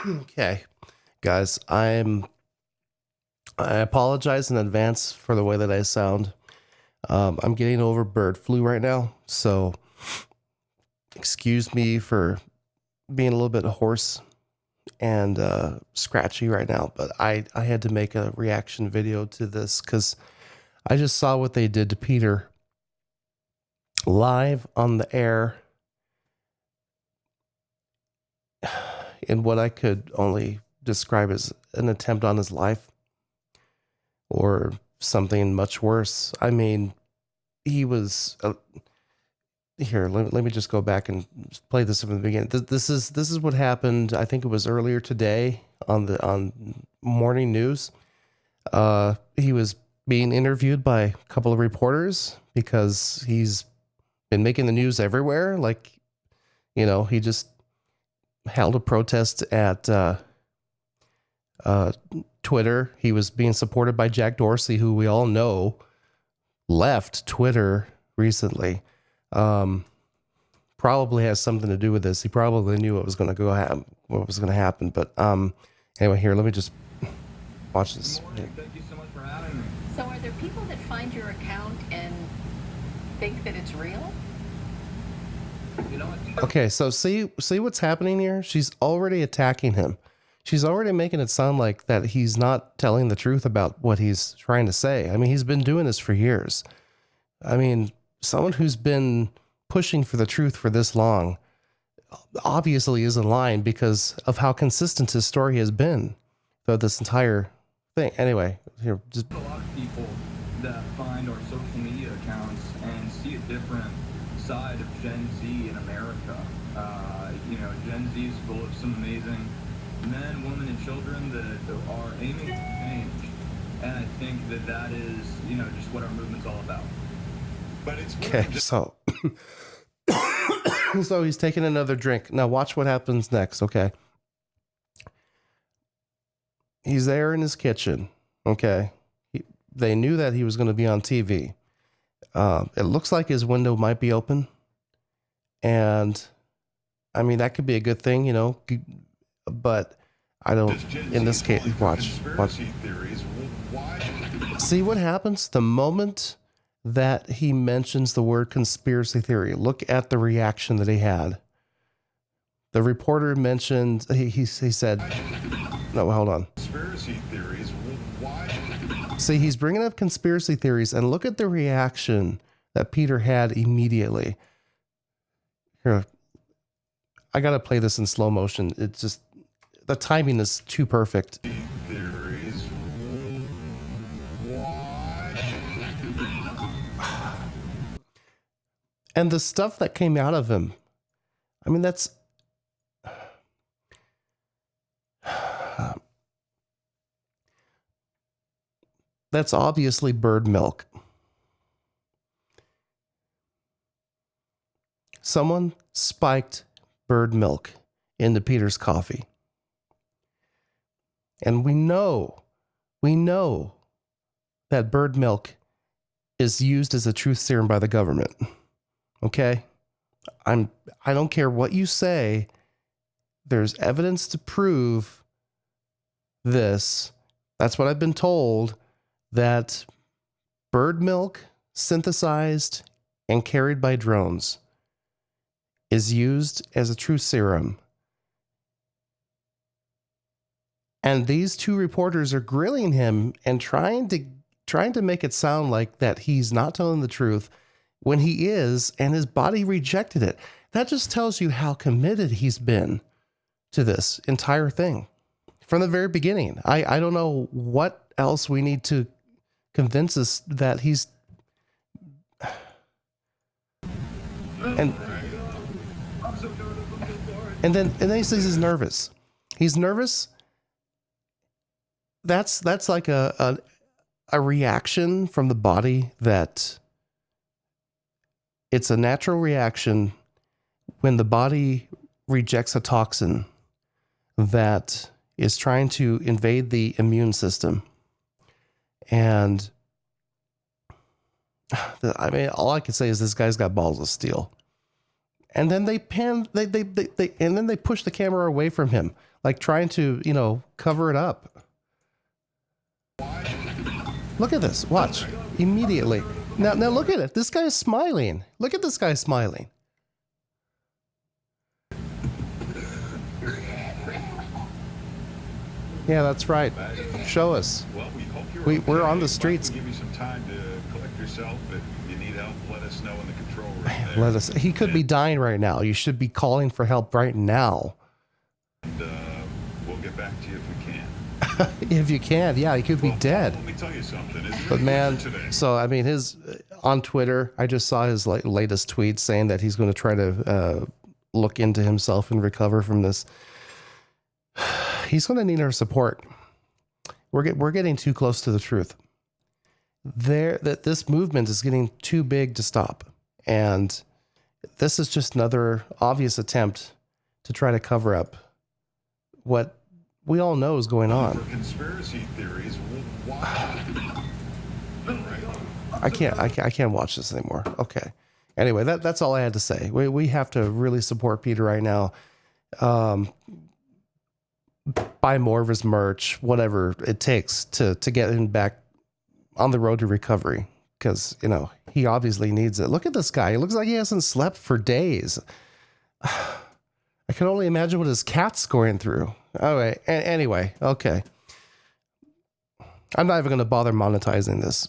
Okay, guys, I apologize in advance for the way that I sound. I'm getting over bird flu right now, so excuse me for being a little bit hoarse and scratchy right now. But I had to make a reaction video to this because I just saw what they did to Peter live on the air in what I could only describe as an attempt on his life, or something much worse. I mean, he was here. Let me just go back and play this from the beginning. This is what happened. I think it was earlier today on morning news. He was being interviewed by a couple of reporters because he's been making the news everywhere. Like, he just held a protest at Twitter. He was being supported by Jack Dorsey, who we all know left Twitter recently. Probably has something to do with this. He probably knew what was going to happen. But anyway, here, let me just watch this. Thank you so much for having me. So are there people that find your account and think that it's real? Okay, so see what's happening here? She's already attacking him. She's already making it sound like that he's not telling the truth about what he's trying to say. I mean, he's been doing this for years. I mean, someone who's been pushing for the truth for this long obviously isn't lying because of how consistent his story has been throughout this entire thing. Anyway, here, just a lot of people that find our social media accounts and see a different side of Gen Z in America. Gen Z is full of some amazing men, women, and children that are aiming to change. And I think that is, just what our movement's all about. But it's okay, so so he's taking another drink. Now watch what happens next, okay? He's there in his kitchen, okay? They knew that he was going to be on TV. It looks like his window might be open. And, I mean, that could be a good thing, but I don't, in this case, watch. See what happens the moment that he mentions the word conspiracy theory. Look at the reaction that he had. The reporter mentioned, he said, no, hold on. Conspiracy theories. Why? See, he's bringing up conspiracy theories, and look at the reaction that Peter had immediately. Here, I got to play this in slow motion. It's just, the timing is too perfect. Theories. Why? And the stuff that came out of him, I mean, that's obviously bird milk. Someone spiked bird milk into Peter's coffee. And we know that bird milk is used as a truth serum by the government. Okay? I don't care what you say. There's evidence to prove this. That's what I've been told, that bird milk synthesized and carried by drones is used as a truth serum. And these two reporters are grilling him and trying to make it sound like that he's not telling the truth when he is, and his body rejected it. That just tells you how committed he's been to this entire thing from the very beginning. I don't know what else we need to convince us that he's and then he says he's nervous. He's nervous. That's like a reaction from the body, that it's a natural reaction when the body rejects a toxin that is trying to invade the immune system. And I mean, all I can say is this guy's got balls of steel. and then they and then they push the camera away from him, like trying to, you know, cover it up. Look at this. Watch. Immediately. Now look at it. This guy is smiling. Look at this guy smiling. Yeah, that's right. Show us. Well, we hope you're We're okay. on the We'll streets. give you some time to collect yourself. If you need help, let us know in the control room. there. Let us. He could be dying right now. You should be calling for help right now. And we'll get back to you if we can. If you can, yeah, he could be Well, dead. Let me tell you something. It's But really man, good today. so I mean, his on Twitter, I just saw his latest tweet saying that he's going to try to look into himself and recover from this. He's going to need our support. We're getting too close to the truth. That this movement is getting too big to stop, and this is just another obvious attempt to try to cover up what we all know is going on. For conspiracy theories, why? I can't watch this anymore. Okay. Anyway, that's all I had to say. We have to really support Peter right now. Buy more of his merch, whatever it takes to get him back on the road to recovery. Because, you know, he obviously needs it. Look at this guy. He looks like he hasn't slept for days. I can only imagine what his cat's going through. All right. Anyway, okay. I'm not even going to bother monetizing this.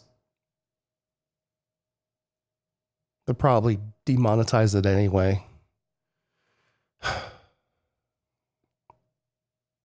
They'll probably demonetize it anyway.